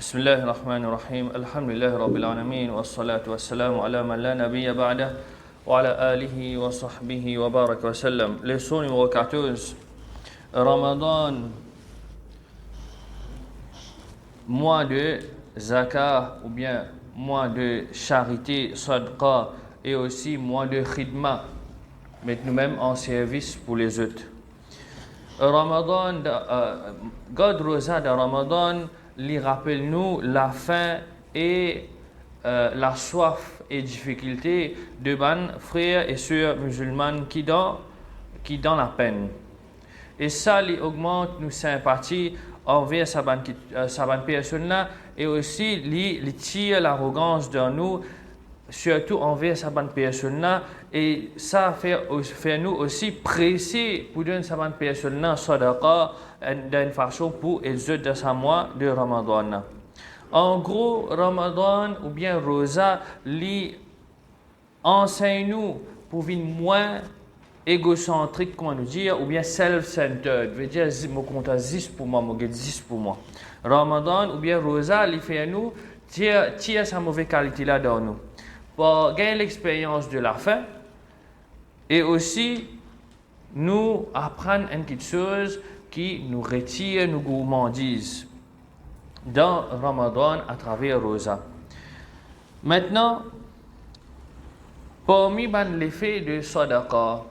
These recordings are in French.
بسم الله الرحمن الرحيم الحمد لله رب العالمين والصلاة والسلام على من لا نبي بعده وعلى آله وصحبه وبارك وسلم. Leçon numéro 14. Ramadan, mois de zakat ou bien mois de charité, sadqa, et aussi mois de khidma, mettre nous-mêmes en service pour les autres. Ramadan, God Rosa de Ramadan, lui rappelle-nous la faim et la soif et difficulté de ban frères et sœurs musulmans qui dans la peine. Et ça lui augmente nos sympathies envers sa bonne personne-là, et aussi lui tire l'arrogance de nous, surtout envers sa bonne personne-là, et ça fait nous aussi presser pour donner sa bonne personne-là sadaqa d'une façon pour les autres de ce mois de Ramadan. En gros, Ramadan ou bien Rosa lui enseigne-nous pour vivre moins égocentrique, comment nous dire, ou bien self-centered. Je veux dire, je compte 10 pour moi, je 10 pour moi. Ramadan ou bien Rosa lui fait nous tirer sa mauvaise qualité là dans nous, pour gagner l'expérience de la faim, et aussi nous apprendre une petite chose qui nous retire nos gourmandises dans Ramadan à travers Rosa. Maintenant, parmi l'effet de Sadaqa,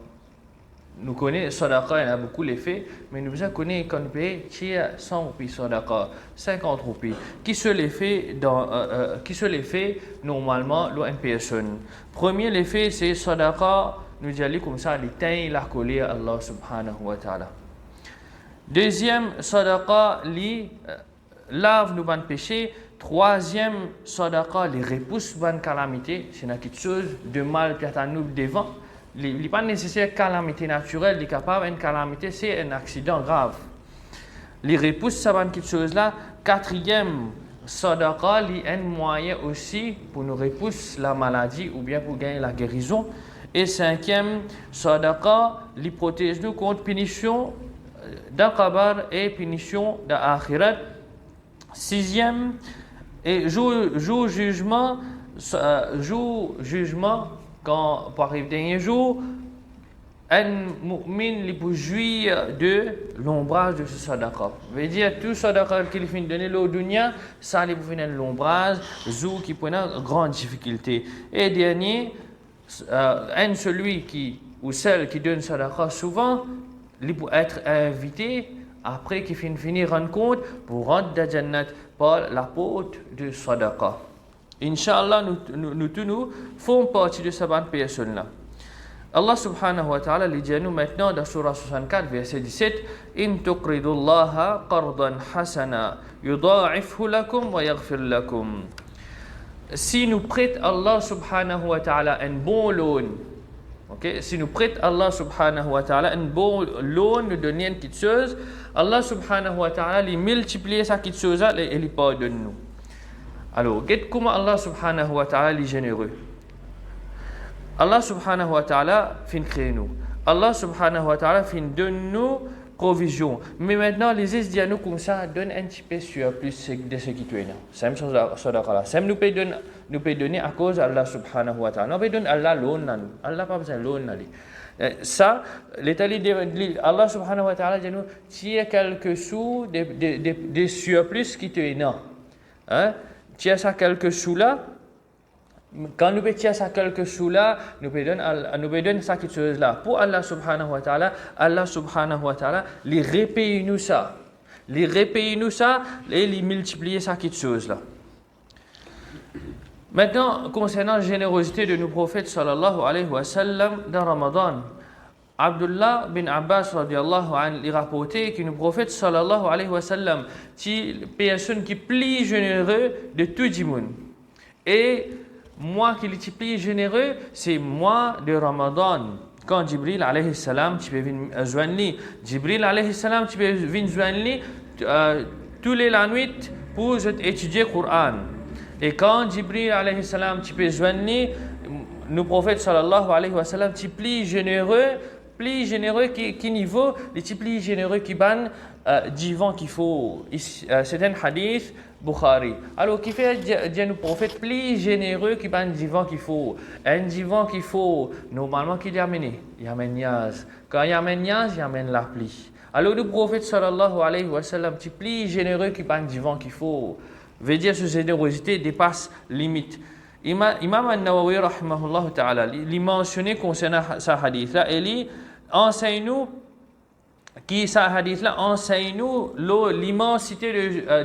nous connaissons Sadaqa, il y a beaucoup l'effet, mais nous connaissons qu'on paye 100 roupies Sadaqa, 50 roupies. Qui se l'effet normalement une personne? Premier l'effet, c'est Sadaqa, nous disons comme ça, l'éteint la colère Allah subhanahu wa ta'ala. Deuxième, Sadaqa, lave nos bonnes péchés. Troisième, Sadaqa, les repousse bonnes calamités. C'est une quelque chose de mal qui est à nous devant. Il n'est pas nécessaire calamité naturelle, il est capable une calamité, c'est un accident grave. Les repousse ça bonne quelque chose là. Quatrième, Sadaqa, il un moyen aussi pour nous repousser la maladie ou bien pour gagner la guérison. Et cinquième, Sadaqa, il protège nous contre punition d'un qabar et punition d'akhirat. Sixième, et jour jugement quand pour arriver dernier jour, un mu'min il peut jouir de l'ombrage de ce sadaqa. Veut dire tout sadaqa qu'il finit de donner au dunya, ça il peut finir l'ombrage, jour qui prend une grande difficulté. Et dernier, celui qui ou celle qui donne sadaqa souvent, il peut être invité après qu'il finit rendre compte pour rentrer dans Jannat par la porte de sadaqa. Inch'Allah, nous faisons partie de cette bonne personne-là. Allah subhanahu wa ta'ala dit nous maintenant dans Surah 64, verset 17, In tuqridullaha qardan hasana yudha'ifhu lakum wa yaghfir lakum. Si nous prêtons Allah subhanahu wa ta'ala un bon loan, okay? Si nous prêtons Allah subhanahu wa ta'ala un bon loan, nous donnons une petite chose, Allah subhanahu wa ta'ala lui multiplie cette petite chose-là et il pardonne nous. Alors, regardez comment Allah subhanahu wa ta'ala est généreux. Allah subhanahu wa ta'ala fin créer nous. Allah subhanahu wa ta'ala fin donne nous provision. Mais maintenant, les disent nous comme ça, donne un petit peu sur plus de ce qui est là. C'est sadaqa. C'est nous peut donner à cause d'Allah subhanahu wa ta'ala. Nous peut donner Allah l'on. Allah pas besoin l'on. Ça, Allah subhanahu wa ta'ala dit nous, tiens quelques sous des surplus qui te est là. Hein? Tiens ça quelques sous là. Quand nous tiens ça quelques sous là, nous donner ça quelque chose là. Pour Allah subhanahu wa ta'ala, les repaye nous ça. Et les multiplier ça quelque chose là. Maintenant, concernant la générosité de nos prophètes sallallahu alayhi wa sallam dans Ramadan, Abdullah bin Abbas radiallahu anhu il rapporté que le prophète sallallahu alayhi wa sallam est personne qui est plus généreux de tout le monde. Et moi qui est plus généreux, c'est moi de Ramadan. Quand Jibril alayhi salam tu peux venir joindre, Jibril alayhi salam tu peux venir joindre tous les la nuit pour étudier le Coran. Et quand Jibril alayhi salam tu peux joindre, le prophète sallallahu alayhi wa sallam tu es plus généreux qui niveau, les plus généreux qui ban divan qu'il faut. C'est un hadith Bukhari. Alors, qui fait dire nous prophète plus généreux qui pas un divan qu'il faut. Un divan qu'il faut, normalement, qui amène? Il amène niaz. Quand il amène niaz, il amène la pluie. Alors, le prophète sallallahu alayhi wa sallam, petit plus généreux qui pas un divan qu'il faut. Veut dire, cette générosité dépasse limite. Imam An-Nawawi, rahimahullah ta'ala, il mentionné concernant ce hadith-là, et il enseigne-nous qui ça hadith là enseigne-nous l'immensité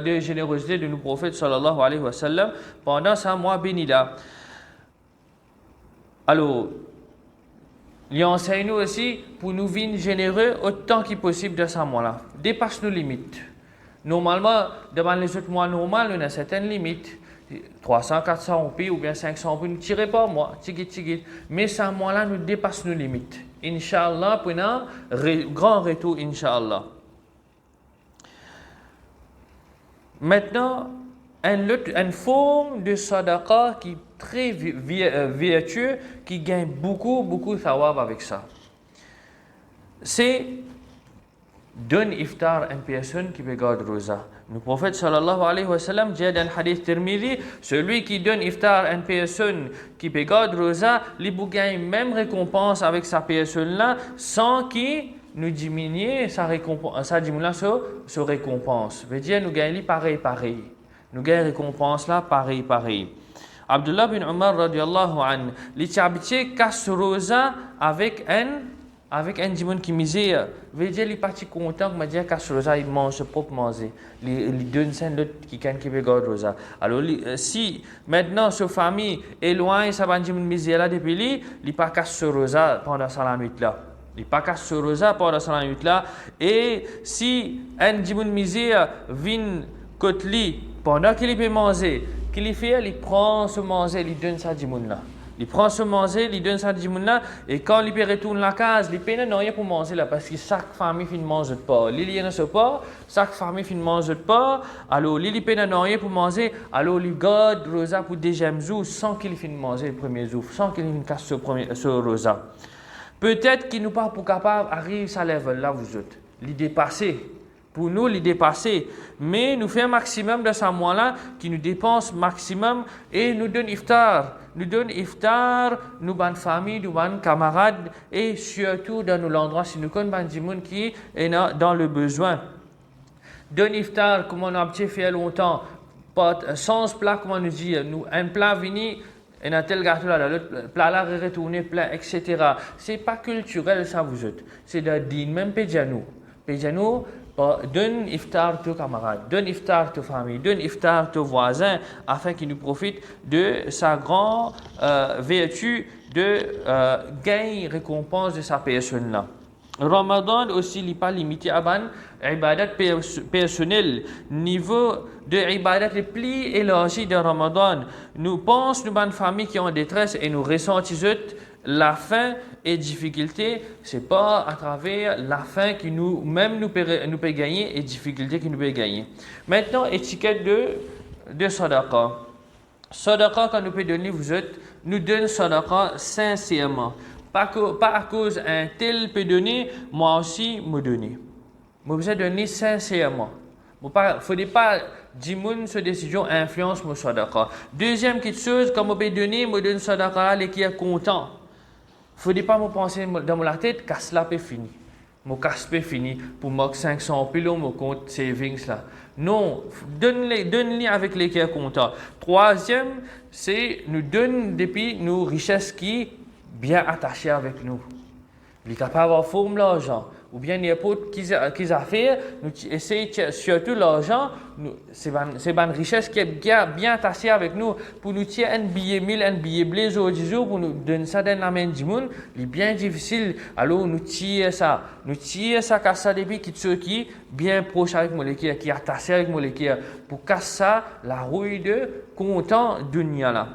de générosité de nos prophètes sallallahu alayhi wa sallam pendant ce mois béni là. Alors, il enseigne-nous aussi pour nous vivre généreux autant qu'il possible de ce mois-là. Dépasse nos limites. Normalement, devant les autres mois normaux, on a certaines limites. 300, 400 roupies ou bien 500 roupies, ne tirez pas moi, tigit. Mais ce mois-là, nous dépasse nos limites. Inch'Allah, pour un grand retour, Inch'Allah. Maintenant, une forme de sadaqa qui est très vertueux, qui gagne beaucoup de thawab avec ça. C'est donner iftar à une personne qui regarde rosa. Le prophète sallallahu alayhi wa sallam dit dans le hadith Tirmidhi, celui qui donne iftar à une personne qui regarde rosa, il gagne même récompense avec sa personne-là sans qu'il nous diminue sa récompense, sa récompense. Veut dire nous gagnons pareil. Nous gagnons récompense là pareil. Abdullah bin Umar radiyallahu anhu, il s'est habitué casse rosa avec un dimanche qui misère, veut dire il est parti content que m'a dit qu'à rosa il mange propre manger, il donne ça l'autre qui regarde rosa. Alors si maintenant sa famille est loin ça va dimanche misère là depuis lui, il pas casse rosa pendant sa nuit là. Il pas casse rosa pendant sa nuit là et si un dimanche misère vient côté lui pendant qu'il peut manger, qu'il fait il prend ce manger, il donne ça dimanche là. Il prend ce manger, il donne ça à Dimouna, et quand il retourne la case, il peine rien pour manger là, parce que chaque famille finit manger pas. Il y a ce pas, chaque famille finit manger pas, alors il peine rien pour manger, alors il garde rosa pour deuxième jour sans qu'il finisse manger le premier jour, sans qu'il finisse casse ce rosa. Peut-être qu'il nous pas pour capable arrive à ce level là vous autres, il dépasser. Pour nous, les dépasser. Mais nous faisons un maximum de ce mois-là qui nous dépense maximum et nous donne iftar. Nous donne iftar, nous bonnes familles, nous bonnes camarades et surtout dans nos endroits, si nous connaissons des gens qui est dans le besoin. Donne iftar, comme on a fait longtemps, sans plat, comme on nous dit, un plat vini, et un tel gâteau là, l'autre plat là, retourné plein, etc. Ce n'est pas culturel, ça vous autres. C'est de dire, même Pédianou. Donne iftar à tes camarades, donne iftar à tes familles, donne iftar à tes voisins afin qu'ils nous profitent de sa grande vertu de gain récompense de sa personne-là. Ramadan aussi n'est pas limité à une ibadat personnelle. Niveau de ibadat les plus élargi de Ramadan. Nous pensons, nous, une famille qui ont détresse et nous ressentons la faim et difficulté, c'est pas à travers la faim qui nous peut gagner et difficulté qui nous peut gagner. Maintenant, étiquette de sadaqa. Sadaqa quand nous peut donner vous autres, nous donne sadaqa sincèrement. Pas à cause un tel peut donner, moi aussi me donner. Moi vous donner sincèrement. Il ne faut pas dire que cette décision influence mon sadaqa. Deuxième chose, quand je peux donner, je donne sadaqa et qui est content. Il ne faut pas me penser dans la tête que cela peut finir. Mon casse peut finir pour moi 500 pilotes, mon compte savings là. Non, donne-les avec les qui est content. Troisième, c'est nous donne depuis nos richesses qui bien attachées avec nous. Il est capable d'avoir forme l'argent. Ou bien n'importe qui a fait, nous essayons surtout l'argent, c'est une richesse qui est bien attachée avec nous. Pour nous tirer un billet 1000, un billet blé aujourd'hui, pour nous donner ça dans la main du monde, c'est bien difficile. Alors nous tirons ça car ça depuis qui bien proche avec moi, qui est attaché avec moi, pour casser la rouille de content dunya là.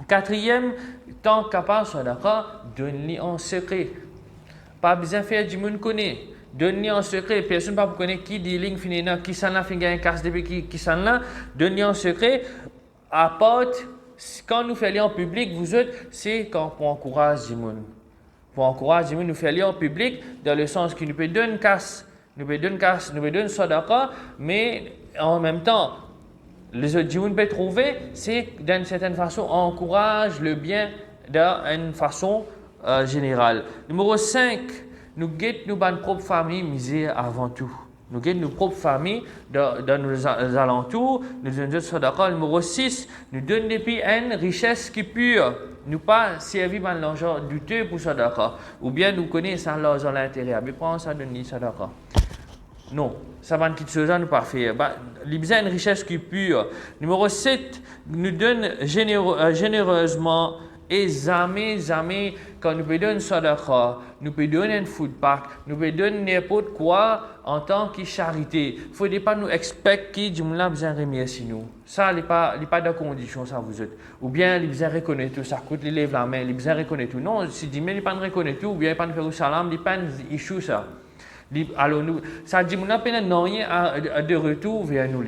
Quatrième, tant capable soit d'accord, donne-lui en secret. Pas besoin de faire du monde connaît. Donne-lui en secret. Personne ne peut connaître qui dit ligne finina, qui s'en a fait un casse depuis qui s'en a. Donne-lui en secret. Apporte, quand nous faisons en public, vous autres, c'est quand on encourage du monde. Pour encourager du monde, nous faisons en public, dans le sens qu'il nous peut donner casse, nous peut donner sadaqa, mais en même temps, Les autres gens peuvent trouver, c'est d'une certaine façon, encourage le bien d'une façon générale. Numéro 5, nous guettons notre propre famille misère avant tout. Nous guettons nos propres familles dans nos alentours. Nous donnons sadaqa. Numéro 6, nous donnons depuis une richesse qui est pure. Nous pas servir par l'argent douteux pour sadaqa. Ou bien nous connaissons l'argent à l'intérieur. Mais pas ça donner sadaqa. Non, ça va quelque chose à nous pas faire. Il y a une richesse qui est pure. Numéro 7, nous donne généreusement et jamais, quand nous pouvons donner sadaqa, nous pouvons donner un food pack, nous pouvons donner n'importe quoi en tant que charité. Il ne faut pas nous expecter que Dieu a besoin de remercier nous. Ça, il n'est pas de condition, ça vous êtes. Ou bien, il a besoin de reconnaître tout, ça coûte, il lève la main, il a besoin de reconnaître tout. Non, si Dieu n'a pas de reconnaître tout, ou bien il n'a pas de faire salam, il n'a pas d'issue ça. Alors, ça dit, nous n'avons rien de retour vers nous.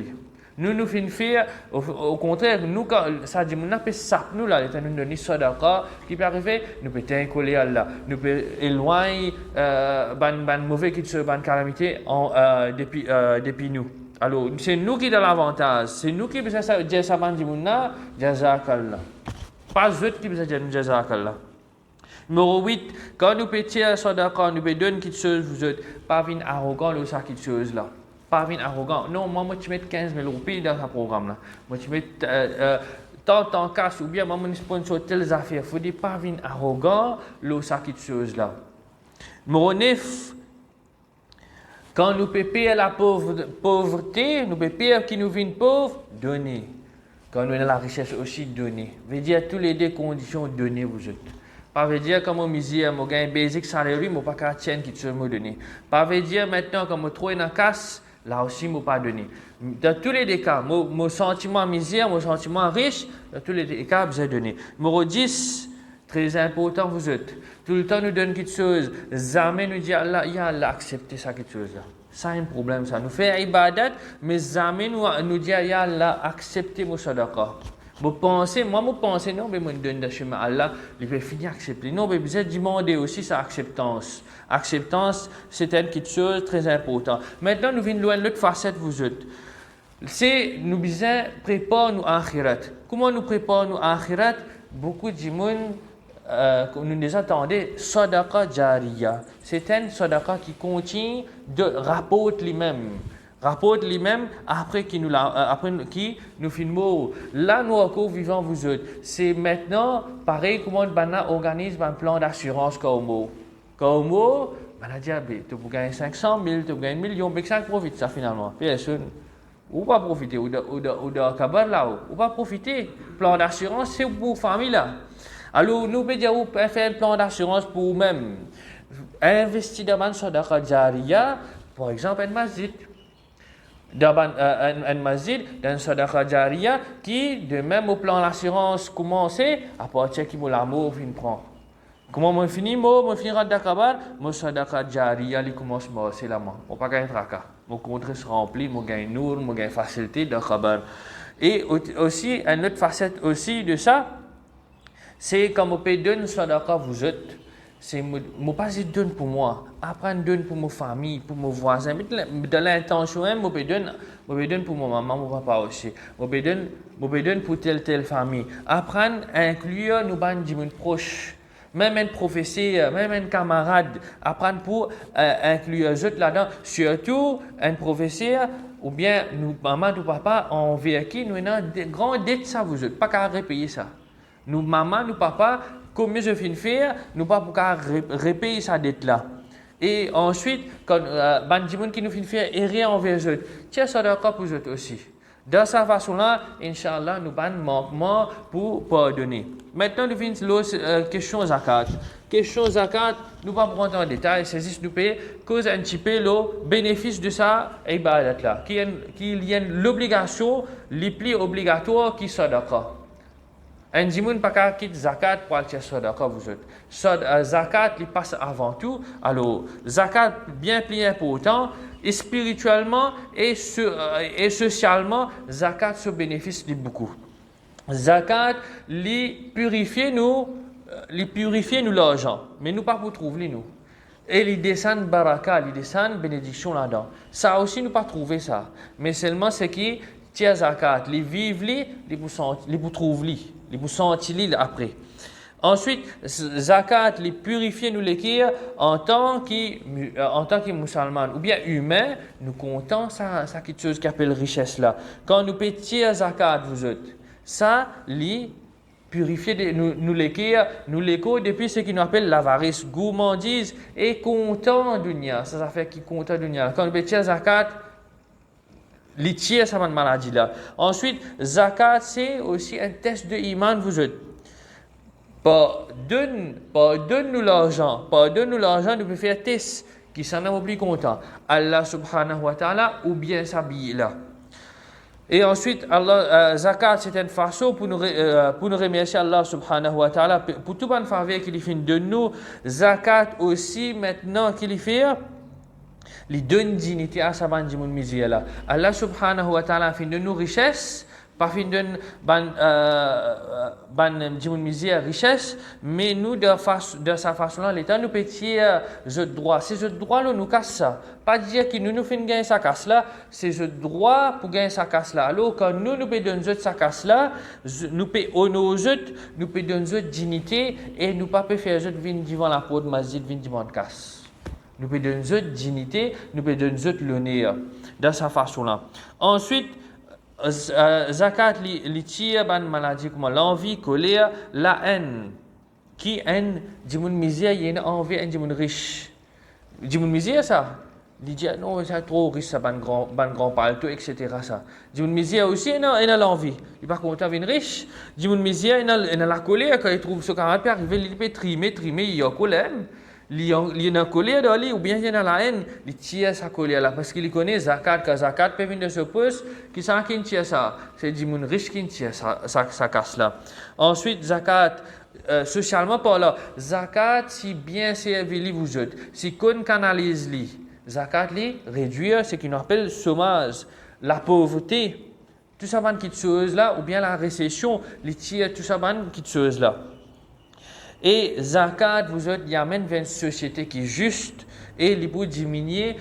Nous finissons faire, au contraire, nous, ça dit, nous n'avons pas nous là, nous donner sadaqa, qui peut arriver, nous pouvons t'incoller à Allah, nous pouvons éloigner, ban mauvais qui se ban calamité depuis nous. Alors, c'est nous qui avons l'avantage, c'est nous qui besoin de dire ça, ban dit, jazakallah. Pas eux qui besoin de dire jazakallah. Numéro 8, quand nous pétons sadaqa, nous pouvons donner quelque chose, vous êtes pas vin arrogant ou ça quelque chose là. Pas vin arrogant. Non, moi tu mets 15 000 roupies dans ce programme là. Moi tu mets tant cash ou bien moi je sponsor telles affaires. Il faut dire pas vin arrogant ou ça quelque chose là. Numéro 9, quand nous payons la pauvreté, nous payons qui nous vient pauvre, donner. Quand nous avons la richesse aussi, donner. Veut dire toutes les deux conditions, donner vous êtes. Pas veut dire comme misère, moi gagne basic salaire, moi pas qu'à tienne qui te me donner. Pas veut dire maintenant comme moi trouve dans casse, là aussi moi pas donner. Dans tous les cas, mon sentiment misère, mon sentiment riche, dans tous les cas besoin donner. Numéro 10, très important vous êtes. Tout le temps nous donne quelque chose, jamais nous dit Allah, ya Allah accepter ça quelque chose là. Ça un problème ça. Nous fait ibadat, mais jamais nous dit ya Allah accepter mon sadaqa. Moi pense, non, mais moi donne de chemin Allah, il va finir accepter. Non, mais vous êtes demandé aussi sa acceptance. Acceptance, c'est quelque chose de très important. Maintenant, nous venons loin de l'autre facette, vous êtes. C'est, nous besoin préparer nous akhirat. Comment nous préparer nous akhirat? Beaucoup de gens, nous les attendons, sadaqa jariya. C'est une sadaqa qui contient de rapports lui-même. Rapporte lui-même après qui nous filmons. Là, nous encore vivants vous autres. C'est maintenant pareil comment on organise un plan d'assurance comme on a dit, tu peux gagner 500 000, tu peux gagner 1 million, mais ça profite ça finalement. Ou pas profiter, ou de cabaret là, ou pas profiter. Plan d'assurance, c'est pour famille là. Alors, nous pouvons dire, vous pouvez faire un plan d'assurance pour vous-même. Investir dans un sadaqa jariya, par exemple, un masjid. Dans un masjid, dans un sadaqa jariya qui, de même au plan l'assurance commencer, à partir qui l'amour fin prend. Comment moi finis finira d'akabar, mon sadaqa jariya li commence c'est la main. On pas gagner traka. Mon compte se remplit, mon gain nour, mon gain facilité d'akabar. Et aussi une autre facette aussi de ça, c'est comme on peut donner sadaqa vous êtes. C'est moi pas donne pour moi, après donne pour ma famille, pour mes voisins, mais de l'intention moi donne pour ma maman, mon papa aussi, moi donne pour telle famille. Apprendre à inclure nos bandes de proches, même un professeur, même un camarade, apprendre pour inclure les autres là-dedans, surtout un professeur ou bien nous maman ou papa on vécu nous avons des grandes dettes ça vous autres, pas qu'à repayer ça. Nous maman, nous papa comme je viens de faire, nous pas pour repayer sa dette là. Et ensuite, quand Bandimoun qui nous fait faire errer envers eux, tiens ça d'accord pour eux aussi. De cette façon-là, Inch'Allah, nous avons un manquement pour pardonner. Maintenant, nous venons à la question zakat. Question zakat, nous ne allons pas prendre en détail, c'est juste nous payer cause un petit peu le bénéfice de ça ibadat-là. Qu'il y a l'obligation, les plis obligatoires qui sont d'accord. Un dimoun pas qu'à quitter zakat pour aller sadaqa vous autres. Zakat il passe avant tout. Alors zakat bien plus important et spirituellement et socialement zakat se bénéficie de beaucoup. Zakat li purifier nous l'argent, mais nous pas pour trouver nous. Et les descendent baraka, les descendent bénédiction là-dedans. Ça aussi nous pas trouver ça, mais seulement c'est qui tiers zakat, les vivre les pour trouver les pour sentir après. Ensuite, zakat, les purifier nous l'écrire en tant que musulman ou bien humain, nous comptons ça quelque chose qui appelle richesse là. Quand nous payons zakat vous autres, ça les purifier nous l'écrire, nous l'écho depuis ce qui nous appelle l'avarice, gourmandise et content dunya. Ça fait qui content dunya. Quand nous payons zakat, les tiers ça une maladie là. Ensuite, zakat c'est aussi un test de iman vous autres. Pardonne-nous l'argent, nous pouvons faire test qui s'en est plus content. Allah subhanahu wa ta'ala ou bien s'habiller là. Et ensuite, zakat c'est une façon pour nous remercier Allah subhanahu wa ta'ala pour tout bonne faveur qu'il fait de nous. Zakat aussi maintenant qu'il fait les donne dignité à sa bande misère là. Allah subhanahu wa ta'ala fait de nous richesse. Pas fin d'une misère richesse, mais nous de sa façon là, l'État nous pétit ce droit. C'est ce droit là nous casse ça. Pas dire que nous fin gagner sa casse là, c'est ce droit pour gagner sa casse là. Alors quand nous payons sa casse là, nous payons nos autres, nous payons notre dignité et nous pas faire autres venir devant la porte masjid venir devant casse. Nous payons notre dignité, nous payons notre l'honneur de sa façon là. Ensuite zakat li tire ban maladie comme l'envie, colère, la haine. Qui haine du monde misère, il y a envie du monde riche. Du monde misère ça. Il dit non, c'est trop riche ça ban grand palto etc. ça. Du monde misère aussi il a l'envie. Il pas content vient riche. Du monde misère il a la colère quand il trouve ce camarade puis arriver il peut trimer, il y a colère. Il y a une colère dans lui ou bien il y a la haine, il tire sa colère là parce qu'il connaît zakat peut venir de ce poste qui ça qui tire ça, c'est du monde riche qui tire ça casse là. Ensuite zakat socialement parlant, zakat si bien servi vous autres, si qu'on canalise li, zakat li réduire ce qu'on appelle chômage, la pauvreté, tout ça van qui chose là ou bien la récession, les tire tout ça van qui chose là. Et zakat, vous autres, il amène vers une société qui est juste et il peut diminuer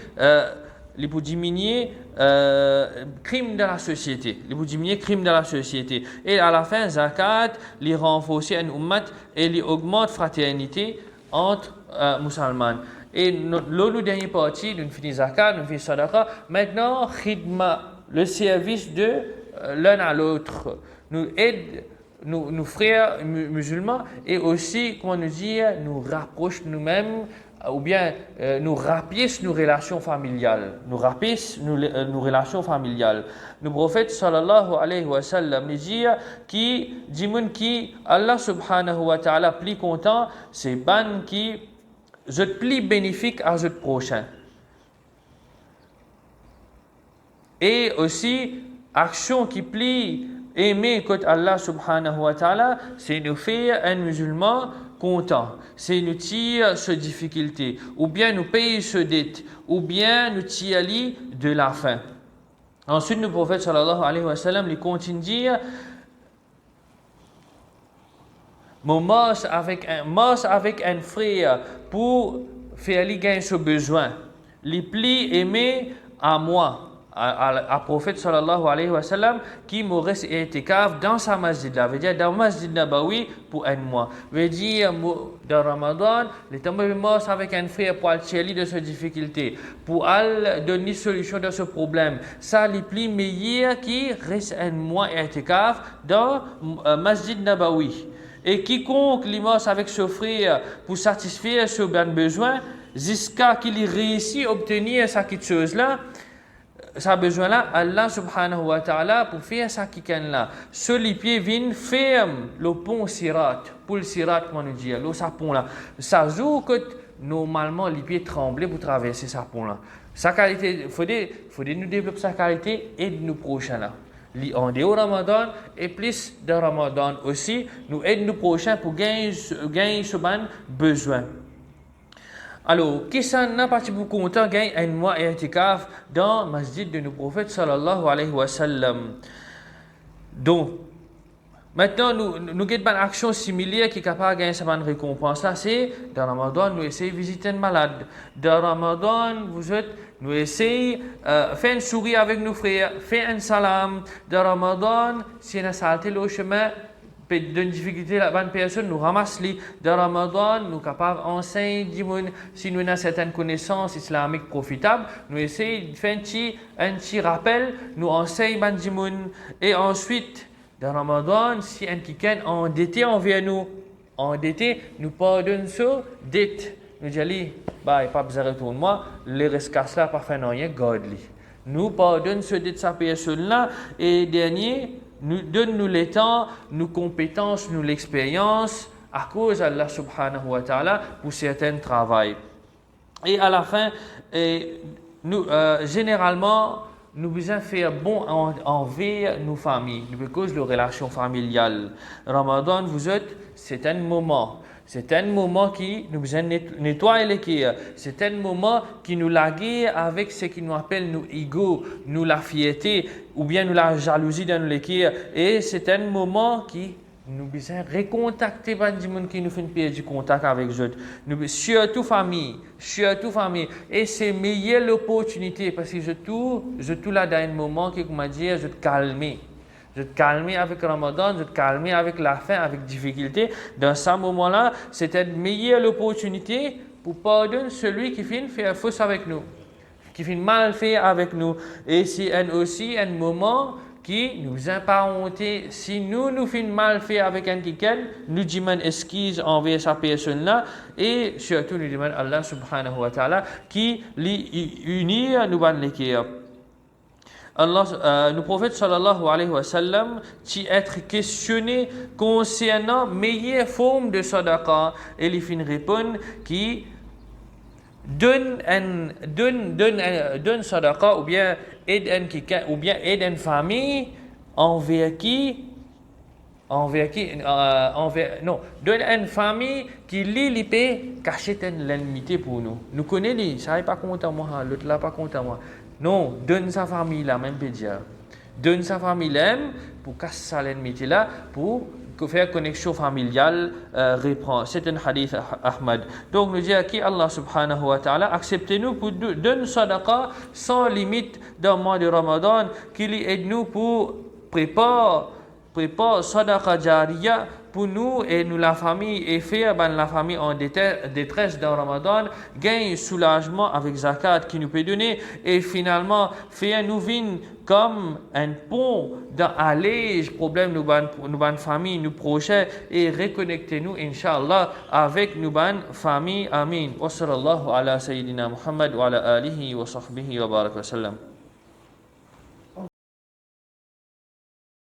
crime dans la société. Il peut diminuer crime dans la société. Et à la fin, zakat, il renforce une ummat et il augmente fraternité entre musulmans. Et l'autre dernière partie, nous finissons zakat, nous finissons sadaqa. Maintenant, khidma, le service de l'un à l'autre, nous aide nos frères musulmans et aussi, comment nous dire, nous rapproche nous-mêmes ou bien nous rapisse nos relations familiales. Nous rapisse nos relations familiales. Le prophète sallallahu alayhi wa sallam dit qui Allah subhanahu wa ta'ala plus content, c'est ban qui je plus bénéfique à ce prochain. Et aussi, action qui plie aimer que Allah subhanahu wa ta'ala, c'est nous faire un musulman content, c'est nous tirer ce difficulté, ou bien nous payer ce dette, ou bien nous tirer de la faim. Ensuite, le prophète sallallahu alayhi wa sallam lui continue de dire marche avec un frère pour faire lui gagner ce besoin. Les plis aimés à moi. À prophète sallallahu alayhi wa sallam qui m'aurait été cave dans sa masjid là, veut dire dans masjid Nabawi pour un mois, veut dire dans Ramadan les tombés morts avec un frère pour aller de cette difficulté, pour aller donner solution de ce problème, ça les plus meilleur qui reste un mois été cave dans masjid Nabawi. Et quiconque l'immense avec ce frère pour satisfaire ce besoin jusqu'à qu'il réussit à obtenir cette chose là, ça besoin là, Allah subhanahu wa ta'ala pour faire ça qui can là. Ce les pieds viennent ferme le pont sirat, pour le sirat comment nous dire, le sapon là. Ça joue que normalement les pieds trembler pour traverser ce pont là. Sa qualité, faudrait nous développer sa qualité et de nous prochains là. En dehors Ramadan et plus de Ramadan aussi, nous aide nous prochains pour gagner ce besoin. Alors, qui s'en a parti pour content gagner un mois i'tikaf dans le masjid de nos prophètes sallallahu alayhi wa sallam. Donc, Maintenant, nous avons une action similaire qui est capable de gagner cette récompense. Là, c'est dans Ramadan, nous essayons de visiter un malade. Dans Ramadan, nous essayons de faire une souris avec nos frères, faire un salam. Dans Ramadan, si on a salté le chemin, d'une difficulté, la bonne personne nous ramasse les. Dans Ramadan, nous sommes capables d'enseigner, si nous avons certaines connaissances islamiques profitables, nous essayons de faire un petit rappel, nous enseignons, et ensuite, dans Ramadan, si un quelqu'un est endetté envers nous, nous pardonnons ça, dette. Nous disons, bah, il n'y a pas besoin de retourner moi, les rescasses là, pas faire rien, garde-les. Nous pardonnons ce dette sa personne là, et dernier, donne-nous le temps, nos compétences, nous l'expérience, à cause d'Allah subhanahu wa ta'ala, pour certains travail. Et à la fin, généralement, nous devons faire bon envers nos familles, nous cause de relations familiales. Ramadan, c'est un moment. C'est un moment qui nous nettoie les cœurs. C'est un moment qui nous lague avec ce qui nous appelle nos ego, nous la fierté ou bien nous la jalousie dans les cœurs. Et c'est un moment qui nous besoin recontacter les gens qui nous font perdre du contact avec eux. Surtout famille. Et c'est meilleure l'opportunité parce que je tout là dans un moment qui m'a dit je te calmer. Je te calmer avec Ramadan, je te calmer avec la faim, avec difficulté. Dans ce moment-là, c'était une meilleure opportunité pour pardonner celui qui finit faire fausse avec nous, qui finit mal faire avec nous. Et c'est aussi un moment qui nous apparente. Si nous finissons mal faire avec un quelqu'un, nous demandons excuse envers sa personne-là et surtout nous demandons Allah subhanahu wa ta'ala qui unit nous ban les cœurs. Le prophète sallallahu alayhi wa sallam qui être questionné concernant meilleure forme de sadaqa et il fin répond qui donne sadaqa ou bien aide un quelqu'un ou bien aide une famille envers qui donne une famille qui peut cacher l'ennemité pour nous. Nous connaissons, ça n'est pas content moi, l'autre là pas content moi. Non, donne sa famille là, même pédia. Donne sa famille là pour casser l'ennemi là, pour faire connexion familiale, reprend. C'est un hadith Ahmad. Donc nous dit à qui Allah subhanahu wa ta'ala, acceptez-nous pour donner sadaqa sans limite dans le mois de Ramadan, qu'il aide nous pour préparer sadaqa jariya pour nous et nous la famille et faire la famille en détresse dans Ramadan, gagne soulagement avec zakat qui nous peut donner et finalement faire nous vivre comme un pont dans allège problème nous ban famille nous proches et reconnecter nous inshallah avec nous ban famille amin wa sallallahu ala sayyidina Muhammad wa ala alihi wa sahbihi wa baraka wa sallam.